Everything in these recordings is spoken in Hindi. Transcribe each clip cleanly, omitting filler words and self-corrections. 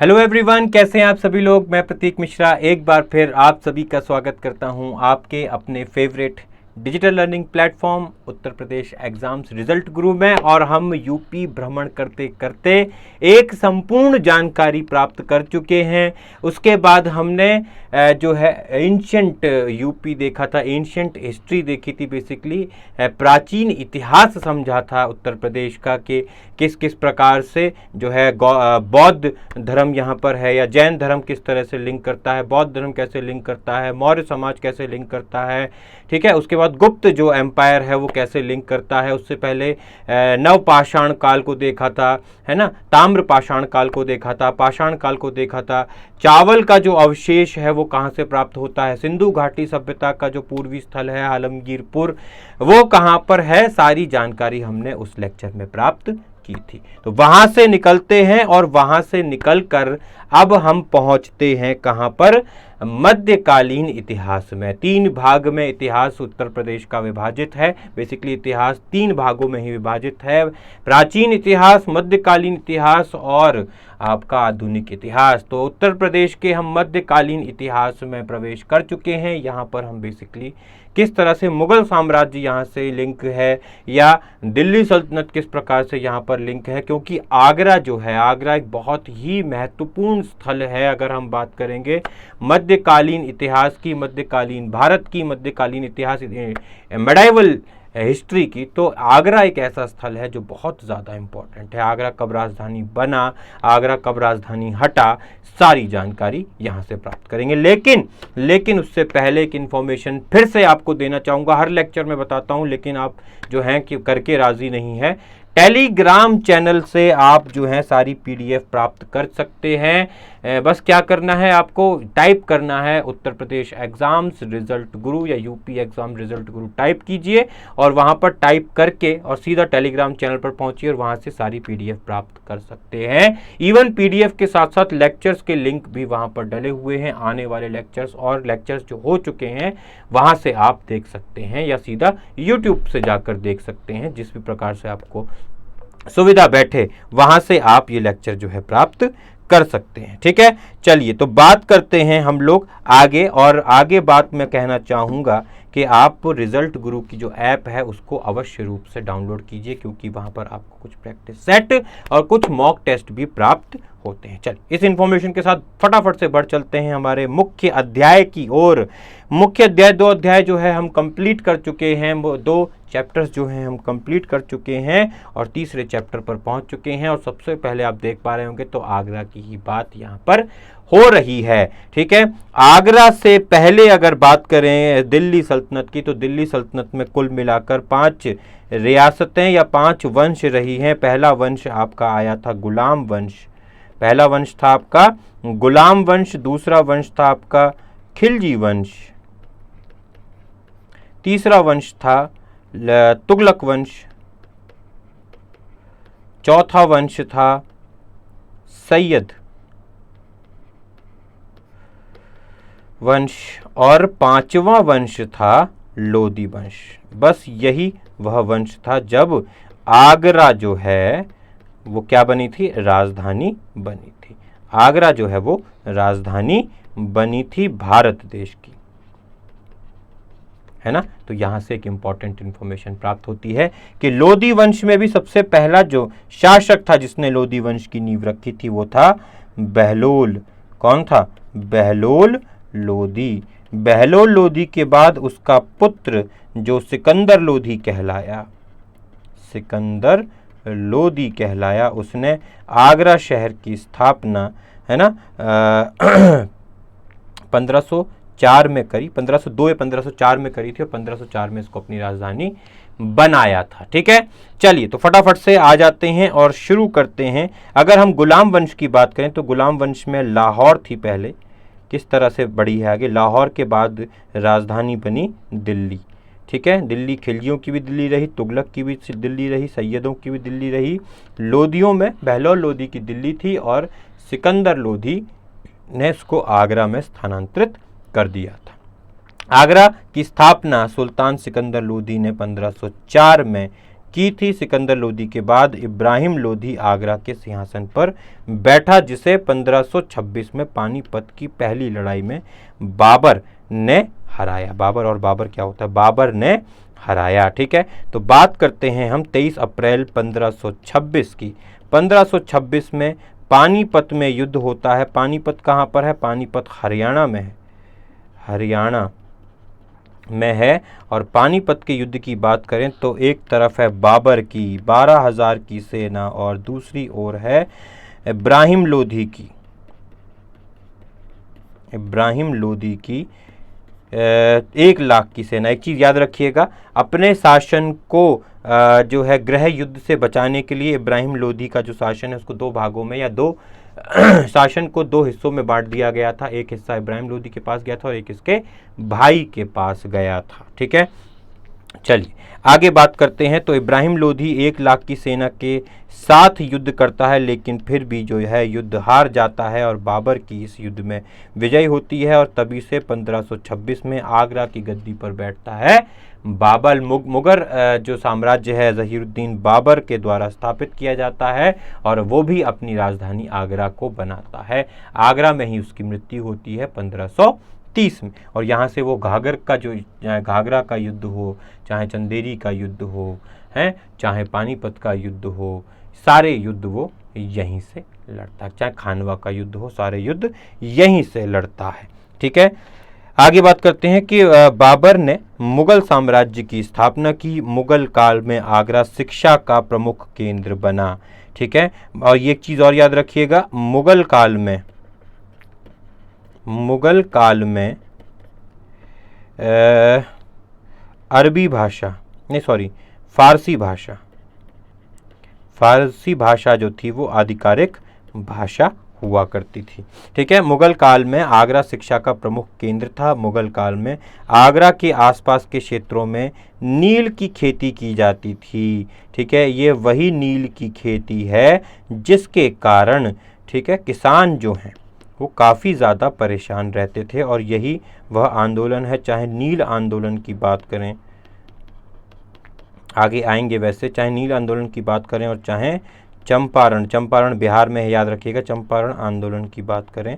हेलो एवरीवन, कैसे हैं आप सभी लोग। मैं प्रतीक मिश्रा एक बार फिर आप सभी का स्वागत करता हूं आपके अपने favourite digital learning platform Uttar Pradesh exams result गुरु में। और हम यूपी भ्रमण करते करते एक संपूर्ण जानकारी प्राप्त कर चुके हैं। उसके बाद हमने जो है एंशियंट यूपी देखा था, एंशियंट हिस्ट्री देखी थी, बेसिकली प्राचीन इतिहास समझा था उत्तर प्रदेश का कि किस किस प्रकार से जो है बौद्ध धर्म यहाँ पर है, या जैन धर्म किस तरह से लिंक करता है, बौद्ध धर्म कैसे लिंक करता है, मौर्य समाज कैसे लिंक करता है। ठीक है, उसके बाद गुप्त जो एम्पायर है वो कैसे लिंक करता है। उससे पहले नवपाषाण काल को देखा था, है ना, ताम्र पाषाण काल को देखा था, पाषाण काल को देखा था, चावल का जो अवशेष है वो कहाँ से प्राप्त होता है, सिंधु घाटी सभ्यता का जो पूर्वी स्थल है आलमगीरपुर वो कहाँ पर है, सारी जानकारी हमने उस लेक्चर में प्राप्त की थी। तो वहां से निकलते हैं और वहां से निकलकर अब हम पहुंचते हैं कहां पर, मध्यकालीन इतिहास में। 3 भाग में इतिहास उत्तर प्रदेश का विभाजित है। बेसिकली इतिहास 3 भागों में ही विभाजित है, प्राचीन इतिहास, मध्यकालीन इतिहास और आपका आधुनिक इतिहास। तो उत्तर प्रदेश के हम मध्यकालीन इतिहास में प्रवेश कर चुके हैं। यहाँ पर हम बेसिकली किस तरह से मुगल साम्राज्य यहाँ से लिंक है, या दिल्ली सल्तनत किस प्रकार से यहाँ पर लिंक है, क्योंकि आगरा जो है, आगरा एक बहुत ही महत्वपूर्ण स्थल है। अगर हम बात करेंगे मध्यकालीन इतिहास की, मध्यकालीन भारत की, मध्यकालीन इतिहास मेडाइवल हिस्ट्री की, तो आगरा एक ऐसा स्थल है जो बहुत ज़्यादा इम्पोर्टेंट है। आगरा कब राजधानी बना, आगरा कब राजधानी हटा, सारी जानकारी यहाँ से प्राप्त करेंगे। लेकिन उससे पहले एक इन्फॉर्मेशन फिर से आपको देना चाहूँगा। हर लेक्चर में बताता हूँ, लेकिन आप जो हैं कि करके राज़ी नहीं है। टेलीग्राम चैनल से आप जो है सारी पीडीएफ प्राप्त कर सकते हैं। बस क्या करना है, आपको टाइप करना है उत्तर प्रदेश एग्जाम्स रिजल्ट गुरु या यूपी एग्जाम रिजल्ट गुरु टाइप कीजिए, और वहां पर टाइप करके और सीधा टेलीग्राम चैनल पर पहुंचिए और वहां से सारी पीडीएफ प्राप्त कर सकते हैं। इवन पीडीएफ के साथ साथ लेक्चर्स के लिंक भी वहां पर डले हुए हैं। आने वाले लेक्चर्स और लेक्चर्स जो हो चुके हैं वहां से आप देख सकते हैं, या सीधा यूट्यूब से जाकर देख सकते हैं। जिस भी प्रकार से आपको सुविधा बैठे वहां से आप ये लेक्चर जो है प्राप्त कर सकते हैं। ठीक है, चलिए तो बात करते हैं हम लोग आगे। और आगे बात मैं कहना चाहूँगा कि आप रिजल्ट गुरु की जो ऐप है उसको अवश्य रूप से डाउनलोड कीजिए, क्योंकि वहाँ पर आपको कुछ प्रैक्टिस सेट और कुछ मॉक टेस्ट भी प्राप्त होते हैं। चलिए इस इंफॉर्मेशन के साथ फटाफट से बढ़ चलते हैं हमारे मुख्य अध्याय की ओर। मुख्य अध्याय 2 अध्याय जो है हम कंप्लीट कर चुके हैं, वो 2 चैप्टर्स जो हैं हम कंप्लीट कर चुके हैं और तीसरे चैप्टर पर पहुंच चुके हैं। और सबसे पहले आप देख पा रहे होंगे तो आगरा की ही बात यहाँ पर हो रही है। ठीक है, आगरा से पहले अगर बात करें दिल्ली सल्तनत की, तो दिल्ली सल्तनत में कुल मिलाकर 5 रियासतें या 5 वंश रही हैं। पहला वंश आपका आया था गुलाम वंश, पहला वंश था आपका गुलाम वंश, दूसरा वंश था आपका खिलजी वंश, तीसरा वंश था तुगलक वंश, चौथा वंश था सैयद वंश, और 5वां वंश था लोदी वंश। बस यही वह वंश था जब आगरा जो है वो क्या बनी थी, राजधानी बनी थी। आगरा जो है वो राजधानी बनी थी भारत देश की, है ना। तो यहां से एक इंपॉर्टेंट इंफॉर्मेशन प्राप्त होती है कि लोदी वंश में भी सबसे पहला जो शासक था जिसने लोदी वंश की नींव रखी थी वो था बहलोल। कौन था, बहलोल लोदी। बहलोल लोदी के बाद उसका पुत्र जो सिकंदर लोदी कहलाया, सिकंदर लोदी कहलाया, उसने आगरा शहर की स्थापना, है ना, 1504 में करी, 1502 या 1504 में करी थी, और 1504 में इसको अपनी राजधानी बनाया था। ठीक है, चलिए तो फटाफट से आ जाते हैं और शुरू करते हैं। अगर हम गुलाम वंश की बात करें तो गुलाम वंश में लाहौर थी पहले, किस तरह से बढ़ी है आगे, लाहौर के बाद राजधानी बनी दिल्ली। ठीक है, दिल्ली खिलजियों की भी दिल्ली रही, तुगलक की भी दिल्ली रही, सैयदों की भी दिल्ली रही। लोदियों में बहलोल लोदी की दिल्ली थी और सिकंदर लोदी ने इसको आगरा में स्थानांतरित कर दिया था। आगरा की स्थापना सुल्तान सिकंदर लोदी ने 1504 में की थी। सिकंदर लोदी के बाद इब्राहिम लोदी आगरा के सिंहासन पर बैठा, जिसे 1526 में पानीपत की पहली लड़ाई में बाबर ने हराया। बाबर और बाबर क्या होता है? बाबर ने हराया। ठीक है, तो बात करते हैं हम 23 अप्रैल 1526 की। 1526 में पानीपत में युद्ध होता है। पानीपत कहाँ पर है? पानीपत हरियाणा में है, हरियाणा में है। और पानीपत के युद्ध की बात करें तो एक तरफ है बाबर की 12,000 की सेना और दूसरी ओर है इब्राहिम लोदी की 1,00,000 की सेना। एक चीज़ याद रखिएगा, अपने शासन को जो है गृह युद्ध से बचाने के लिए इब्राहिम लोदी का जो शासन है उसको दो भागों में या दो शासन को दो हिस्सों में बांट दिया गया था। एक हिस्सा इब्राहिम लोदी के पास गया था और एक इसके भाई के पास गया था। ठीक है, चलिए आगे बात करते हैं। तो इब्राहिम लोदी 1,00,000 की सेना के साथ युद्ध करता है, लेकिन फिर भी जो है युद्ध हार जाता है और बाबर की इस युद्ध में विजय होती है। और तभी से 1526 में आगरा की गद्दी पर बैठता है बाबर। मुगल जो साम्राज्य है ज़हीरुद्दीन बाबर के द्वारा स्थापित किया जाता है और वो भी अपनी राजधानी आगरा को बनाता है। आगरा में ही उसकी मृत्यु होती है 1530 में। और यहाँ से वो घाघरा का युद्ध हो, चाहे चंदेरी का युद्ध हो, हैं चाहे पानीपत का युद्ध हो, सारे युद्ध वो यहीं से लड़ता है। चाहे खानवा का युद्ध हो, सारे युद्ध यहीं से लड़ता है। ठीक है, आगे बात करते हैं कि बाबर ने मुगल साम्राज्य की स्थापना की। मुगल काल में आगरा शिक्षा का प्रमुख केंद्र बना। ठीक है, और ये एक चीज़ और याद रखिएगा, मुगल काल में अरबी भाषा नहीं सॉरी फारसी भाषा जो थी वो आधिकारिक भाषा हुआ करती थी। ठीक है, मुगल काल में आगरा शिक्षा का प्रमुख केंद्र था। मुगल काल में आगरा के आसपास के क्षेत्रों में नील की खेती की जाती थी। ठीक है, ये वही नील की खेती है जिसके कारण ठीक है किसान जो हैं वो काफ़ी ज़्यादा परेशान रहते थे। और यही वह आंदोलन है, चाहे नील आंदोलन की बात करें, आगे आएंगे वैसे, चाहे नील आंदोलन की बात करें और चाहे चंपारण बिहार में है, याद रखिएगा, चंपारण आंदोलन की बात करें,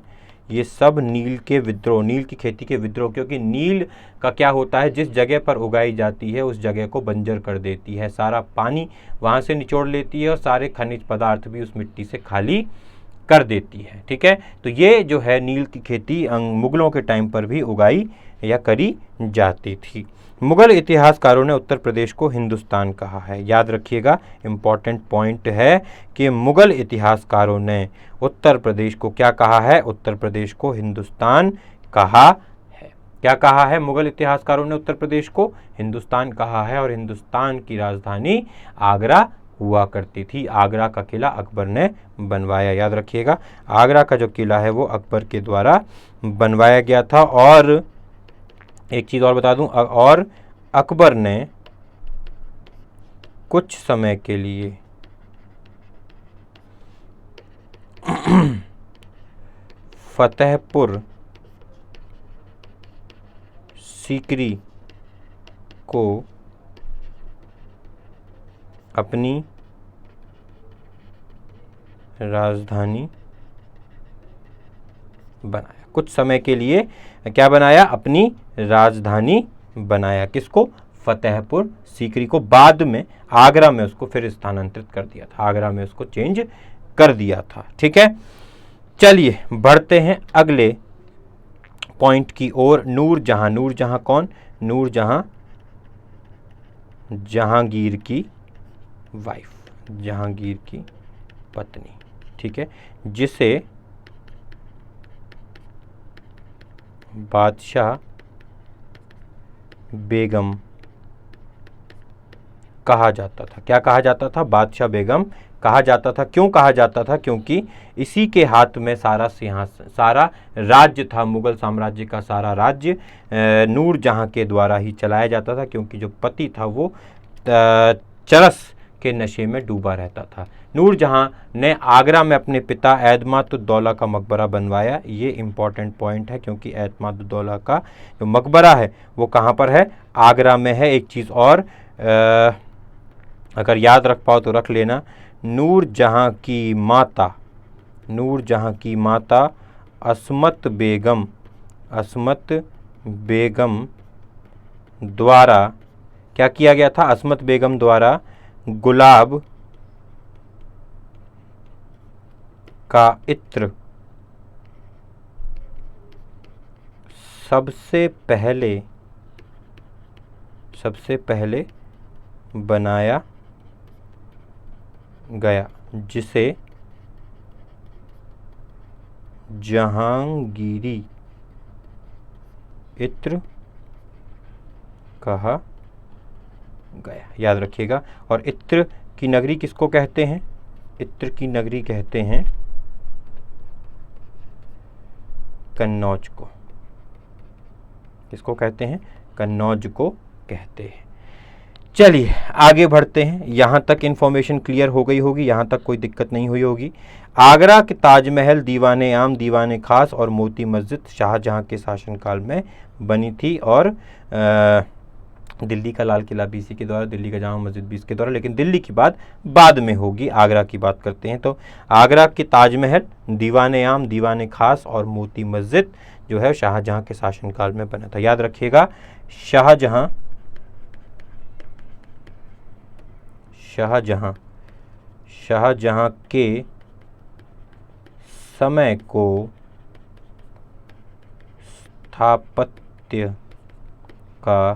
ये सब नील की खेती के विद्रोह, क्योंकि नील का क्या होता है, जिस जगह पर उगाई जाती है उस जगह को बंजर कर देती है, सारा पानी वहाँ से निचोड़ लेती है और सारे खनिज पदार्थ भी उस मिट्टी से खाली कर देती है। ठीक है, तो ये जो है नील की खेती मुगलों के टाइम पर भी उगाई या करी जाती थी। मुगल इतिहासकारों ने उत्तर प्रदेश को हिंदुस्तान कहा है। याद रखिएगा, इम्पॉर्टेंट पॉइंट है कि मुगल इतिहासकारों ने उत्तर प्रदेश को क्या कहा है? उत्तर प्रदेश को हिंदुस्तान कहा है। क्या कहा है? मुगल इतिहासकारों ने उत्तर प्रदेश को हिंदुस्तान कहा है। और हिंदुस्तान की राजधानी आगरा हुआ करती थी। आगरा का किला अकबर ने बनवाया। याद रखिएगा, आगरा का जो किला है वो अकबर के द्वारा बनवाया गया था। और एक चीज़ और बता दूं, और अकबर ने कुछ समय के लिए फतेहपुर सीकरी को अपनी राजधानी बनाया। कुछ समय के लिए क्या बनाया? अपनी राजधानी बनाया। किसको? फतेहपुर सीकरी को। बाद में आगरा में उसको फिर स्थानांतरित कर दिया था, आगरा में उसको चेंज कर दिया था। ठीक है, चलिए बढ़ते हैं अगले पॉइंट की ओर। नूरजहां कौन? नूरजहां जहांगीर की वाइफ, जहांगीर की पत्नी। ठीक है, जिसे बादशाह बेगम कहा जाता था। क्या कहा जाता था? बादशाह बेगम कहा जाता था। क्यों कहा जाता था? क्योंकि इसी के हाथ में सारा राज्य था। मुगल साम्राज्य का सारा राज्य नूरजहां के द्वारा ही चलाया जाता था, क्योंकि जो पति था वो चरस के नशे में डूबा रहता था। नूरजहां ने आगरा में अपने पिता एतमादुद्दौला का मकबरा बनवाया। ये इम्पॉर्टेंट पॉइंट है, क्योंकि एतमादुद्दौला का जो मकबरा है वो कहाँ पर है? आगरा में है। एक चीज़ और अगर याद रख पाओ तो रख लेना। नूरजहां की माता, नूरजहां की माता अस्मत बेगम, अस्मत बेगम द्वारा क्या किया गया था? अस्मत बेगम द्वारा गुलाब का इत्र सबसे पहले बनाया गया, जिसे जहांगीरी इत्र कहा गया। याद रखिएगा। और इत्र की नगरी किसको कहते हैं? इत्र की नगरी कहते हैं कन्नौज को। किसको कहते हैं? कन्नौज को कहते हैं। चलिए आगे बढ़ते हैं। यहाँ तक इन्फॉर्मेशन क्लियर हो गई होगी, यहाँ तक कोई दिक्कत नहीं हुई होगी। आगरा के ताजमहल, दीवाने आम, दीवाने खास और मोती मस्जिद शाहजहां के शासनकाल में बनी थी, और दिल्ली का लाल किला भी इसी के द्वारा, दिल्ली का जामा मस्जिद भी इसके द्वारा, लेकिन दिल्ली की बात बाद में होगी। आगरा की बात करते हैं। तो आगरा के ताजमहल, दीवाने आम, दीवाने खास और मोती मस्जिद जो है शाहजहां के शासनकाल में बना था। याद रखिएगा, शाहजहां के समय को स्थापत्य का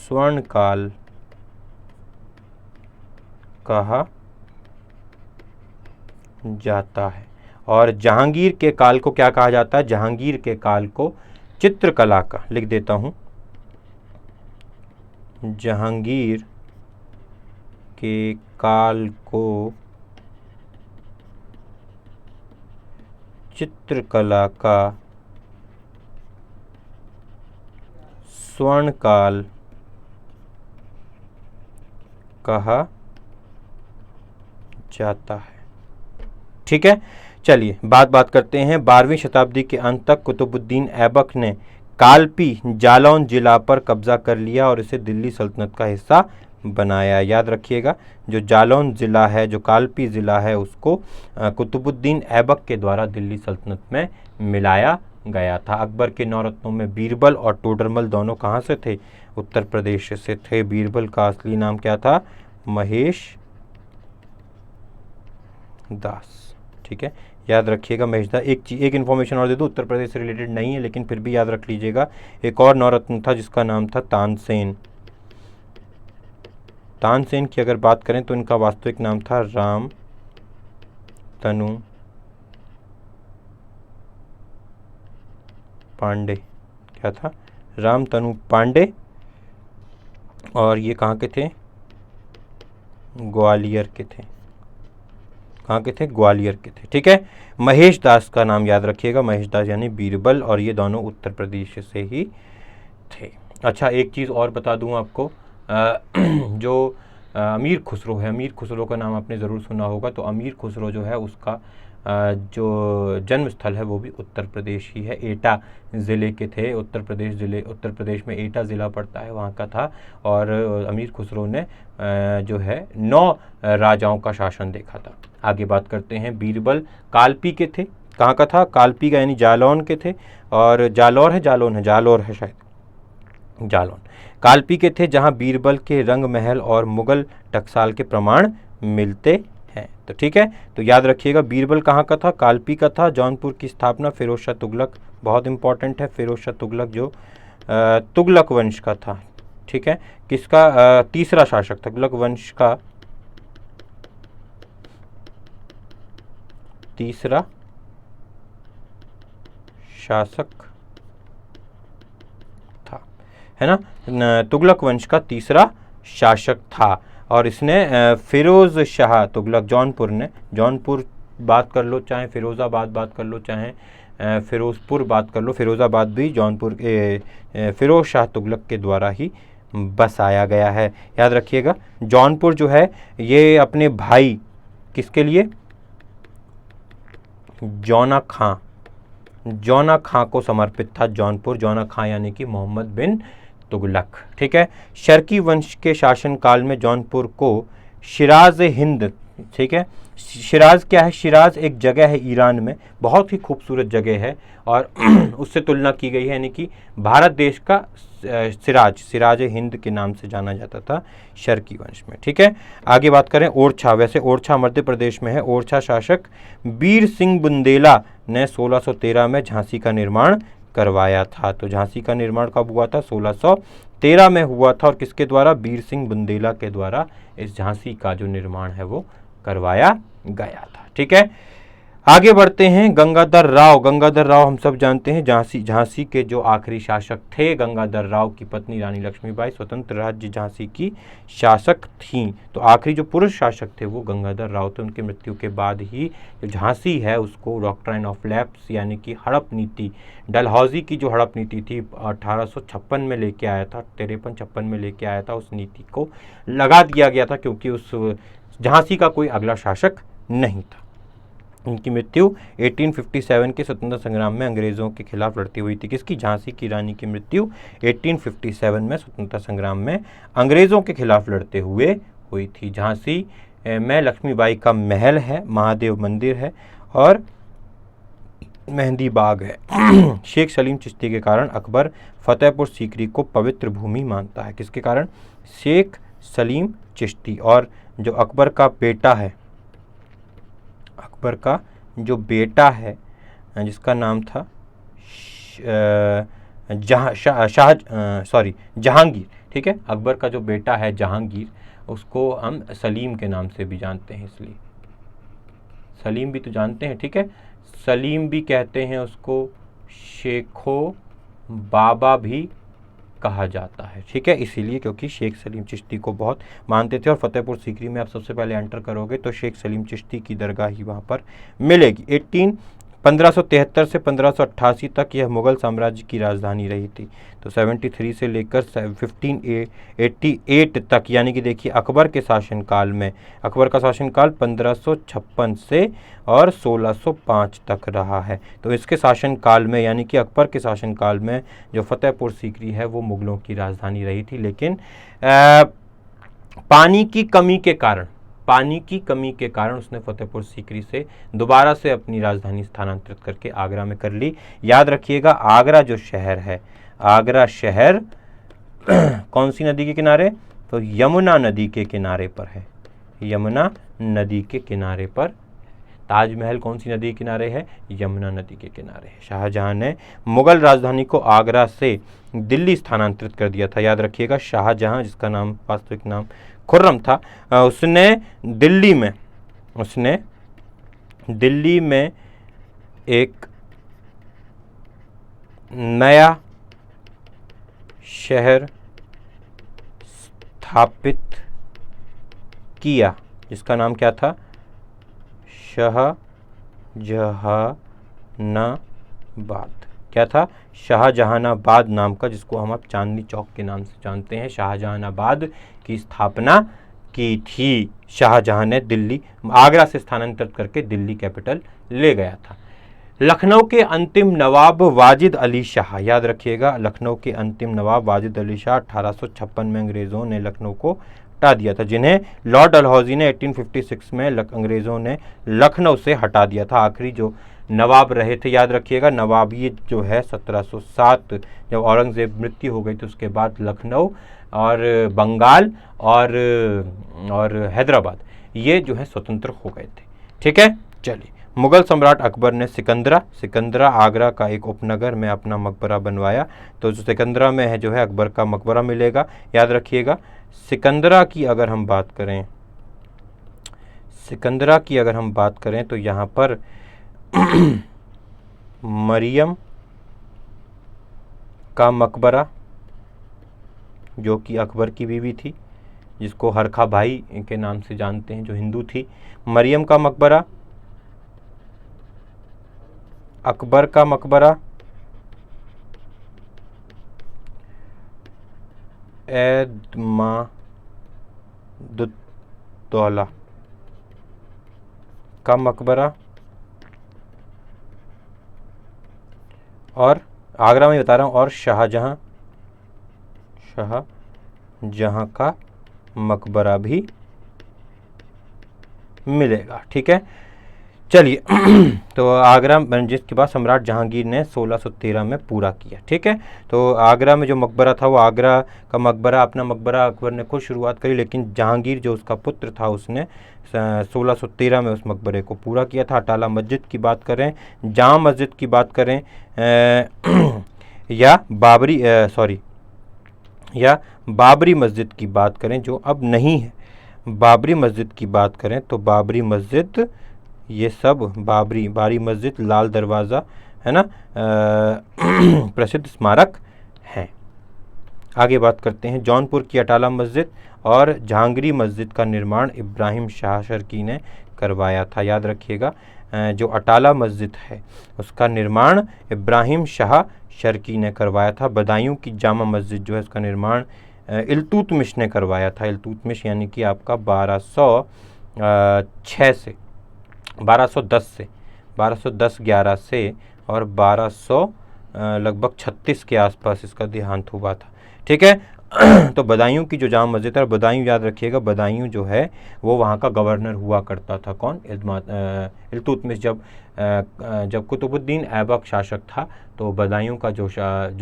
स्वर्ण काल कहा जाता है। और जहांगीर के काल को क्या कहा जाता है? जहांगीर के काल को चित्रकला का, लिख देता हूं, जहांगीर के काल को चित्रकला का स्वर्ण काल कहा जाता है। ठीक है, चलिए बात करते हैं। 12वीं शताब्दी के अंत तक कुतुबुद्दीन ऐबक ने कालपी जालौन जिला पर कब्जा कर लिया और इसे दिल्ली सल्तनत का हिस्सा बनाया। याद रखिएगा, जो जालौन ज़िला है, जो कालपी ज़िला है, उसको कुतुबुद्दीन ऐबक के द्वारा दिल्ली सल्तनत में मिलाया गया था। अकबर के नौरत्नों में बीरबल और टोडरमल दोनों कहाँ से थे? उत्तर प्रदेश से थे। बीरबल का असली नाम क्या था? महेश दास। ठीक है, याद रखिएगा महेश दास। एक इन्फॉर्मेशन और दे दूँ, उत्तर प्रदेश से रिलेटेड नहीं है लेकिन फिर भी याद रख लीजिएगा। एक और नौरत्न था जिसका नाम था तानसेन। तानसेन की अगर बात करें तो इनका वास्तविक नाम था राम तनु पांडे। क्या था? राम तनु पांडे। और ये कहाँ के थे? ग्वालियर के थे। कहाँ के थे? ग्वालियर के थे। ठीक है, महेश दास का नाम याद रखिएगा, महेश दास यानी बीरबल, और ये दोनों उत्तर प्रदेश से ही थे। अच्छा, एक चीज़ और बता दूं आपको, जो अमीर खुसरो है, अमीर खुसरो का नाम आपने ज़रूर सुना होगा। तो अमीर खुसरो जो है उसका जो जन्म स्थल है वो भी उत्तर प्रदेश ही है। एटा ज़िले के थे। उत्तर प्रदेश में एटा ज़िला पड़ता है, वहाँ का था। और अमीर खुसरो ने जो है 9 राजाओं का शासन देखा था। आगे बात करते हैं। बीरबल कालपी के थे। कहाँ का था? कालपी का, यानी जालौन के थे। और जालौर है शायद, जालौन। कालपी के थे, जहाँ बीरबल के रंग महल और मुगल टकसाल के प्रमाण मिलते हैं। तो ठीक है, तो याद रखिएगा, बीरबल कहाँ का था? कालपी का था। जौनपुर की स्थापना फिरोज शाह तुगलक, बहुत इंपॉर्टेंट है, फिरोज शाह तुगलक जो तुगलक वंश का था। ठीक है, किसका? तीसरा शासक, तुगलक वंश का तीसरा शासक था, है ना? तुगलक वंश का तीसरा शासक था। और इसने फिरोज शाह तुगलक, जौनपुर बात कर लो, चाहे फिरोज़ाबाद बात कर लो, चाहे फिरोज़पुर बात कर लो, फिरोज़ाबाद भी जौनपुर के फिरोज शाह तुगलक के द्वारा ही बसाया गया है। याद रखिएगा, जौनपुर जो है ये अपने भाई, किसके लिए? जौना खां को समर्पित था जौनपुर। जौना खां यानी कि मोहम्मद बिन तुगलक। ठीक है। शर्की वंश के शासनकाल में जौनपुर को शिराज हिंद, ठीक है, शिराज क्या है, शिराज एक जगह है ईरान में, बहुत ही खूबसूरत जगह है और उससे तुलना की गई है, यानी कि भारत देश का सिराज हिंद के नाम से जाना जाता था शर्की वंश में। ठीक है। आगे बात करें ओरछा, वैसे ओरछा मध्य प्रदेश में है। ओरछा शासक वीर सिंह बुंदेला ने 1613 में झांसी का निर्माण करवाया था। तो झांसी का निर्माण कब हुआ था, 1613 में हुआ था और किसके द्वारा, वीर सिंह बुंदेला के द्वारा इस झांसी का जो निर्माण है वो करवाया गया था। ठीक है। आगे बढ़ते हैं गंगाधर राव। गंगाधर राव हम सब जानते हैं झांसी के जो आखिरी शासक थे। गंगाधर राव की पत्नी रानी लक्ष्मीबाई स्वतंत्र राज्य झांसी की शासक थीं। तो आखिरी जो पुरुष शासक थे वो गंगाधर राव थे। उनकी मृत्यु के बाद ही जो झांसी है उसको डॉक्ट्राइन ऑफ लैप्स यानी कि हड़प नीति, डलहौजी की जो हड़प नीति थी 1856 में लेके आया था, 53-56 में लेके आया था, उस नीति को लगा दिया गया था क्योंकि उस झांसी का कोई अगला शासक नहीं था। उनकी मृत्यु 1857 के स्वतंत्रता संग्राम में अंग्रेजों के खिलाफ लड़ती हुई थी। किसकी, झांसी की रानी की मृत्यु 1857 में स्वतंत्रता संग्राम में अंग्रेजों के खिलाफ लड़ते हुए हुई थी। झांसी में लक्ष्मीबाई का महल है, महादेव मंदिर है और मेहंदी बाग है। शेख सलीम चिश्ती के कारण अकबर फतेहपुर सीकरी को पवित्र भूमि मानता है। किसके कारण, शेख सलीम चिश्ती। और जो अकबर का बेटा है, अकबर का जो बेटा है जिसका नाम था जहांगीर। ठीक है। अकबर का जो बेटा है जहांगीर, उसको हम सलीम के नाम से भी जानते हैं, इसलिए सलीम भी तो जानते हैं। ठीक है। सलीम भी कहते हैं उसको, शेखो बाबा भी कहा जाता है। ठीक है। इसीलिए क्योंकि शेख सलीम चिश्ती को बहुत मानते थे और फतेहपुर सीकरी में आप सबसे पहले एंटर करोगे तो शेख सलीम चिश्ती की दरगाह ही वहाँ पर मिलेगी। 1573 से 1588 तक यह मुगल साम्राज्य की राजधानी रही थी। तो 73 से लेकर 1588 तक, यानी कि देखिए अकबर के शासनकाल में, अकबर का शासनकाल 1556 से और 1605 तक रहा है। तो इसके शासनकाल में, यानी कि अकबर के शासनकाल में जो फतेहपुर सीकरी है वो मुगलों की राजधानी रही थी। लेकिन पानी की कमी के कारण उसने फतेहपुर सीकरी से दोबारा से अपनी राजधानी स्थानांतरित करके आगरा में कर ली। याद रखिएगा आगरा जो शहर है, आगरा शहर कौन सी नदी के किनारे, तो यमुना नदी के किनारे पर है। यमुना नदी के किनारे पर। ताजमहल कौन सी नदी के किनारे है, यमुना नदी के किनारे है। शाहजहां ने मुगल राजधानी को आगरा से दिल्ली स्थानांतरित कर दिया था। याद रखिएगा शाहजहां, जिसका नाम वास्तविक नाम खुर्रम था, उसने दिल्ली में एक नया शहर स्थापित किया जिसका नाम क्या था, शाहजहानाबाद। क्या था, शाहजहानाबाद नाम का, जिसको हम अब चांदनी चौक के नाम से जानते हैं। शाहजहानाबाद की स्थापना की थी शाहजहां ने, दिल्ली आगरा से स्थानांतरित करके दिल्ली कैपिटल ले गया था। लखनऊ के अंतिम नवाब वाजिद अली शाह, याद रखिएगा लखनऊ के अंतिम नवाब वाजिद अली शाह 1856 में अंग्रेज़ों ने लखनऊ को हटा दिया था, जिन्हें लॉर्ड डलहौजी ने 1856 में अंग्रेज़ों ने लखनऊ से हटा दिया था। आखिरी जो नवाब रहे थे, याद रखिएगा नवाबियत जो है 1707, जब औरंगज़ेब मृत्यु हो गई तो उसके बाद लखनऊ और बंगाल और हैदराबाद ये जो है स्वतंत्र हो गए थे। ठीक है। चलिए, मुगल सम्राट अकबर ने सिकंदरा आगरा का एक उपनगर में अपना मकबरा बनवाया। तो जो सिकंदरा में है जो है अकबर का मकबरा मिलेगा। याद रखिएगा सिकंदरा की अगर हम बात करें तो यहाँ पर मरियम का मकबरा, जो कि अकबर की बीवी थी, जिसको हरखा भाई के नाम से जानते हैं, जो हिंदू थी। मरियम का मकबरा, अकबर का मकबरा, एतमादुद्दौला का मकबरा, और आगरा में बता रहा हूँ, और शाहजहां का मकबरा भी मिलेगा। ठीक है, चलिए तो आगरा जिसके बाद सम्राट जहांगीर ने 1613 में पूरा किया। ठीक है, तो आगरा में जो मकबरा था वो आगरा का मकबरा, अपना मकबरा अकबर ने खुद शुरुआत करी, लेकिन जहांगीर जो उसका पुत्र था उसने 1613 में उस मकबरे को पूरा किया था। अटाला मस्जिद की बात करें, जामा मस्जिद की बात करें या बाबरी मस्जिद की बात करें जो अब नहीं है, बाबरी मस्जिद की बात करें तो बाबरी मस्जिद, ये सब बाबरी मस्जिद, लाल दरवाज़ा, है ना, प्रसिद्ध स्मारक हैं। आगे बात करते हैं जौनपुर की अटाला मस्जिद और जहांगीरी मस्जिद का निर्माण इब्राहिम शाह शर्की ने करवाया था। याद रखिएगा, जो अटाला मस्जिद है उसका निर्माण इब्राहिम शाह शर्की ने करवाया था। बदायूं की जामा मस्जिद जो है उसका निर्माण इल्तुतमिश ने करवाया था। इल्तुतमिश यानी कि आपका 1210-11 से और 1200 लगभग 36 के आसपास इसका देहांत हुआ था। ठीक है, तो बदायूं की जो जामा मस्जिद है, बदायूं याद रखिएगा, बदायूं जो है वो वहाँ का गवर्नर हुआ करता था। कौन? इल्तुतमिश। जब कुतुबुद्दीन ऐबक शासक था तो बदायूं का जो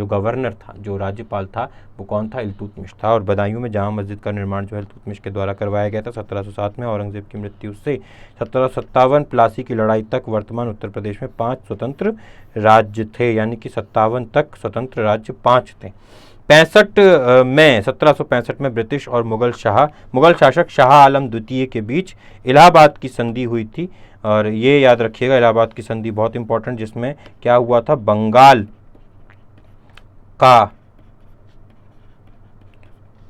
गवर्नर था, जो राज्यपाल था, वो कौन था? इल्तुतमिश था। और बदायूं में जामा मस्जिद का निर्माण जो है इल्तुतमिश के द्वारा करवाया गया था 1707 में। औरंगजेब की मृत्यु से 1757 प्लासी की लड़ाई तक वर्तमान उत्तर प्रदेश में 5 स्वतंत्र राज्य थे, यानी कि 57 तक स्वतंत्र राज्य 5 थे। 1765 में ब्रिटिश और मुगल शासक शाह आलम द्वितीय के बीच इलाहाबाद की संधि हुई थी। और ये याद रखिएगा, इलाहाबाद की संधि बहुत इंपॉर्टेंट, जिसमें क्या हुआ था? बंगाल का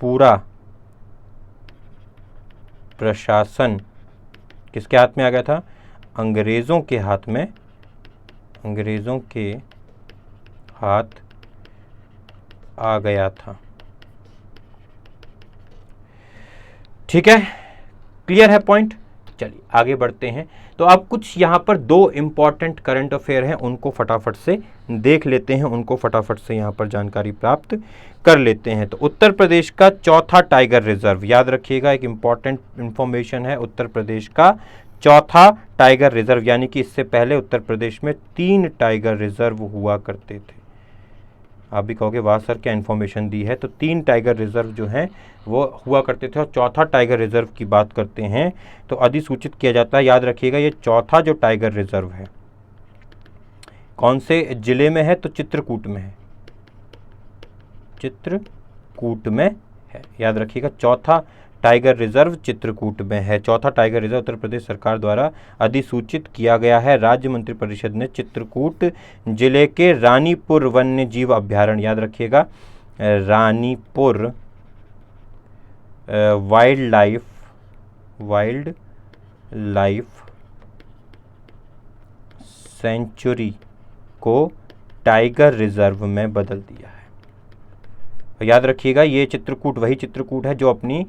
पूरा प्रशासन किसके हाथ में आ गया था? अंग्रेजों के हाथ में, अंग्रेजों के हाथ आ गया था। ठीक है, क्लियर है पॉइंट? चलिए आगे बढ़ते हैं। तो अब कुछ यहाँ पर 2 इंपॉर्टेंट करंट अफेयर हैं, उनको फटाफट से देख लेते हैं, उनको फटाफट से यहाँ पर जानकारी प्राप्त कर लेते हैं। तो उत्तर प्रदेश का चौथा टाइगर रिजर्व, याद रखिएगा, एक इंपॉर्टेंट इंफॉर्मेशन है। उत्तर प्रदेश का चौथा टाइगर रिजर्व, यानी कि इससे पहले उत्तर प्रदेश में 3 टाइगर रिजर्व हुआ करते थे। आप भी कहोगे वाह सर क्या इन्फॉर्मेशन दी है। तो 3 टाइगर रिजर्व जो हैं वो हुआ करते थे, और चौथा टाइगर रिजर्व की बात करते हैं तो अधिसूचित किया जाता है। याद रखिएगा, ये चौथा जो टाइगर रिजर्व है कौन से जिले में है? तो चित्रकूट में है, चित्रकूट में है। याद रखिएगा, चौथा टाइगर रिजर्व चित्रकूट में है। चौथा टाइगर रिजर्व उत्तर प्रदेश सरकार द्वारा अधिसूचित किया गया है। राज्य मंत्रिपरिषद ने चित्रकूट जिले के रानीपुर वन्य जीव अभ्यारण्य, याद रखिएगा, रानीपुर वाइल्ड लाइफ सेंचुरी को टाइगर रिजर्व में बदल दिया है। याद रखिएगा, ये चित्रकूट वही चित्रकूट है जो अपनी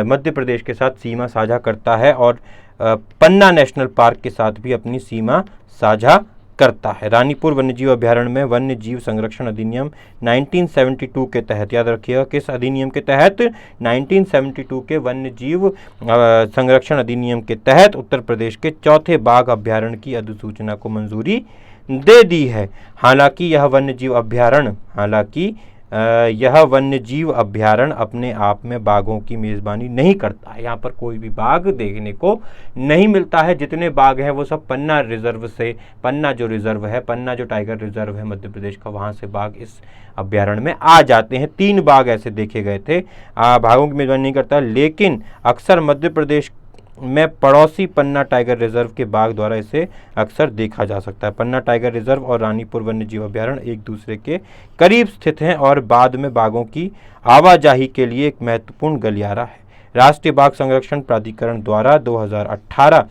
मध्य प्रदेश के साथ सीमा साझा करता है, और पन्ना नेशनल पार्क के साथ भी अपनी सीमा साझा करता है। रानीपुर वन्यजीव अभ्यारण्य में वन्य जीव संरक्षण अधिनियम 1972 के तहत, याद रखिएगा किस अधिनियम के तहत? 1972 के वन्य जीव संरक्षण अधिनियम के तहत उत्तर प्रदेश के चौथे बाघ अभ्यारण्य की अधिसूचना को मंजूरी दे दी है। हालांकि यह वन्य जीव अभ्यारण्य अपने आप में बाघों की मेज़बानी नहीं करता है। यहाँ पर कोई भी बाघ देखने को नहीं मिलता है। जितने बाघ हैं वो सब पन्ना रिजर्व से, पन्ना जो रिजर्व है, पन्ना जो टाइगर रिजर्व है मध्य प्रदेश का, वहाँ से बाघ इस अभ्यारण्य में आ जाते हैं। 3 बाघ ऐसे देखे गए थे। बाघों की मेज़बानी नहीं करता, लेकिन अक्सर मध्य प्रदेश में पड़ोसी पन्ना टाइगर रिजर्व के बाघ द्वारा इसे अक्सर देखा जा सकता है। पन्ना टाइगर रिजर्व और रानीपुर वन्य जीव अभ्यारण्य एक दूसरे के करीब स्थित हैं और बाद में बाघों की आवाजाही के लिए एक महत्वपूर्ण गलियारा है। राष्ट्रीय बाघ संरक्षण प्राधिकरण द्वारा 2018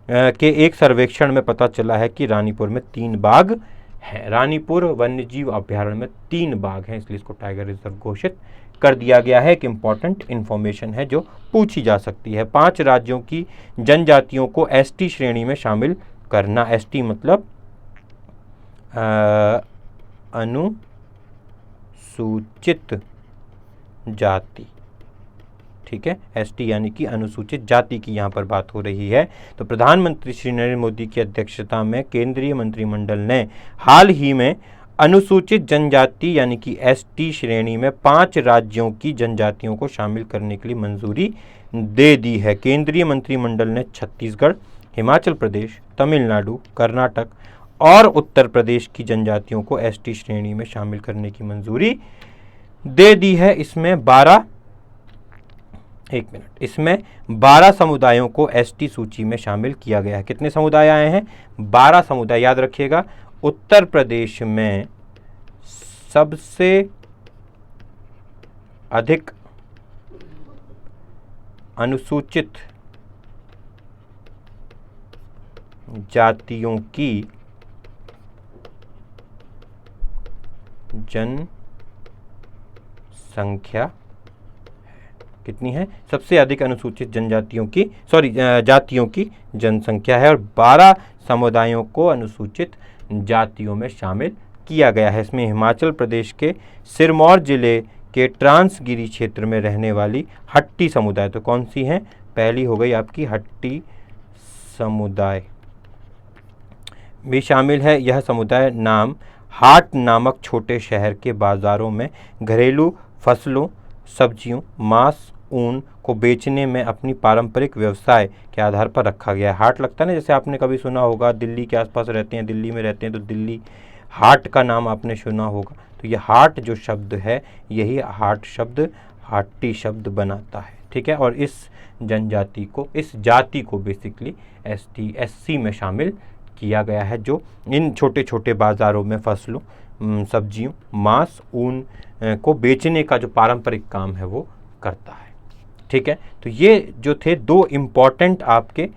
के एक सर्वेक्षण में पता चला है कि रानीपुर में 3 बाघ हैं। रानीपुर वन्य जीव अभ्यारण्य में 3 बाघ हैं, इसलिए इसको टाइगर रिजर्व घोषित कर दिया गया है। एक इंपॉर्टेंट इंफॉर्मेशन है जो पूछी जा सकती है। 5 राज्यों की जनजातियों को एसटी श्रेणी में शामिल करना। एसटी मतलब अनुसूचित जाति, ठीक है, एसटी यानी कि अनुसूचित जाति की यहाँ पर बात हो रही है। तो प्रधानमंत्री श्री नरेंद्र मोदी की अध्यक्षता में केंद्रीय मंत्रिमंडल ने हाल ही में अनुसूचित जनजाति यानी कि एसटी श्रेणी में 5 राज्यों की जनजातियों को शामिल करने के लिए मंजूरी दे दी है। केंद्रीय मंत्रिमंडल ने छत्तीसगढ़, हिमाचल प्रदेश, तमिलनाडु, कर्नाटक और उत्तर प्रदेश की जनजातियों को एसटी श्रेणी में शामिल करने की मंजूरी दे दी है। इसमें 12 समुदायों को एसटी सूची में शामिल किया गया है। कितने समुदाय आए हैं? 12 समुदाय। याद रखिएगा, उत्तर प्रदेश में सबसे अधिक अनुसूचित जातियों की जनसंख्या कितनी है? सबसे अधिक अनुसूचित जनजातियों की जातियों की जनसंख्या है और 12 समुदायों को अनुसूचित जातियों में शामिल किया गया है। इसमें हिमाचल प्रदेश के सिरमौर जिले के ट्रांसगिरी क्षेत्र में रहने वाली हट्टी समुदाय, तो कौन सी हैं? पहली हो गई आपकी हट्टी समुदाय भी शामिल है। यह समुदाय हाट नामक छोटे शहर के बाजारों में घरेलू फसलों, सब्जियों, मांस, ऊन को बेचने में अपनी पारंपरिक व्यवसाय के आधार पर रखा गया है। हाट लगता है ना, जैसे आपने कभी सुना होगा, दिल्ली के आसपास रहते हैं, दिल्ली में रहते हैं तो दिल्ली हाट का नाम आपने सुना होगा। तो ये हाट जो शब्द है, यही हाट शब्द हाटी शब्द बनाता है, ठीक है। और इस जनजाति को, इस जाति को बेसिकली एसटी एससी में शामिल किया गया है, जो इन छोटे छोटे बाज़ारों में फसलों, सब्जियों, मांस, ऊन को बेचने का जो पारंपरिक काम है वो करता है, ठीक है। तो ये जो थे 2 इम्पॉर्टेंट आपके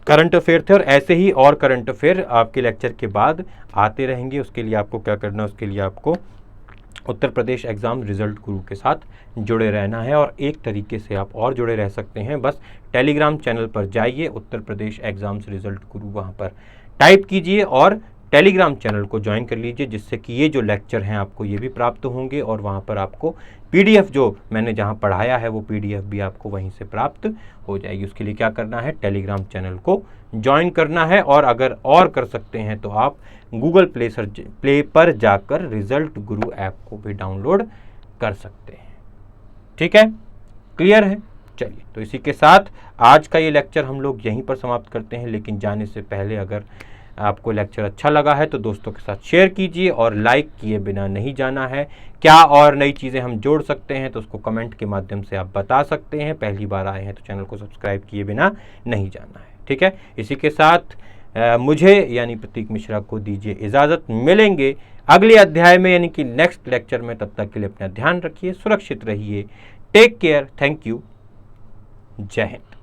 करंट अफेयर थे और ऐसे ही और करंट अफेयर आपके लेक्चर के बाद आते रहेंगे। उसके लिए आपको क्या करना है? उसके लिए आपको उत्तर प्रदेश एग्ज़ाम रिजल्ट गुरु के साथ जुड़े रहना है। और एक तरीके से आप और जुड़े रह सकते हैं, बस टेलीग्राम चैनल पर जाइए, उत्तर प्रदेश एग्ज़ाम्स रिजल्ट गुरु, वहाँ पर टाइप कीजिए और टेलीग्राम चैनल को ज्वाइन कर लीजिए, जिससे कि ये जो लेक्चर हैं आपको ये भी प्राप्त होंगे और वहाँ पर आपको पीडीएफ जो मैंने जहाँ पढ़ाया है वो पीडीएफ भी आपको वहीं से प्राप्त हो जाएगी। उसके लिए क्या करना है? टेलीग्राम चैनल को ज्वाइन करना है। और अगर और कर सकते हैं तो आप गूगल प्ले पर जाकर रिजल्ट गुरु ऐप को भी डाउनलोड कर सकते हैं, ठीक है। क्लियर है? चलिए, तो इसी के साथ आज का ये लेक्चर हम लोग यहीं पर समाप्त करते हैं। लेकिन जाने से पहले अगर आपको लेक्चर अच्छा लगा है तो दोस्तों के साथ शेयर कीजिए और लाइक किए बिना नहीं जाना है। क्या और नई चीज़ें हम जोड़ सकते हैं तो उसको कमेंट के माध्यम से आप बता सकते हैं। पहली बार आए हैं तो चैनल को सब्सक्राइब किए बिना नहीं जाना है, ठीक है। इसी के साथ मुझे यानी प्रतीक मिश्रा को दीजिए इजाज़त। मिलेंगे अगले अध्याय में यानी कि नेक्स्ट लेक्चर में। तब तक के लिए अपना ध्यान रखिए, सुरक्षित रहिए। टेक केयर, थैंक यू, जय हिंद।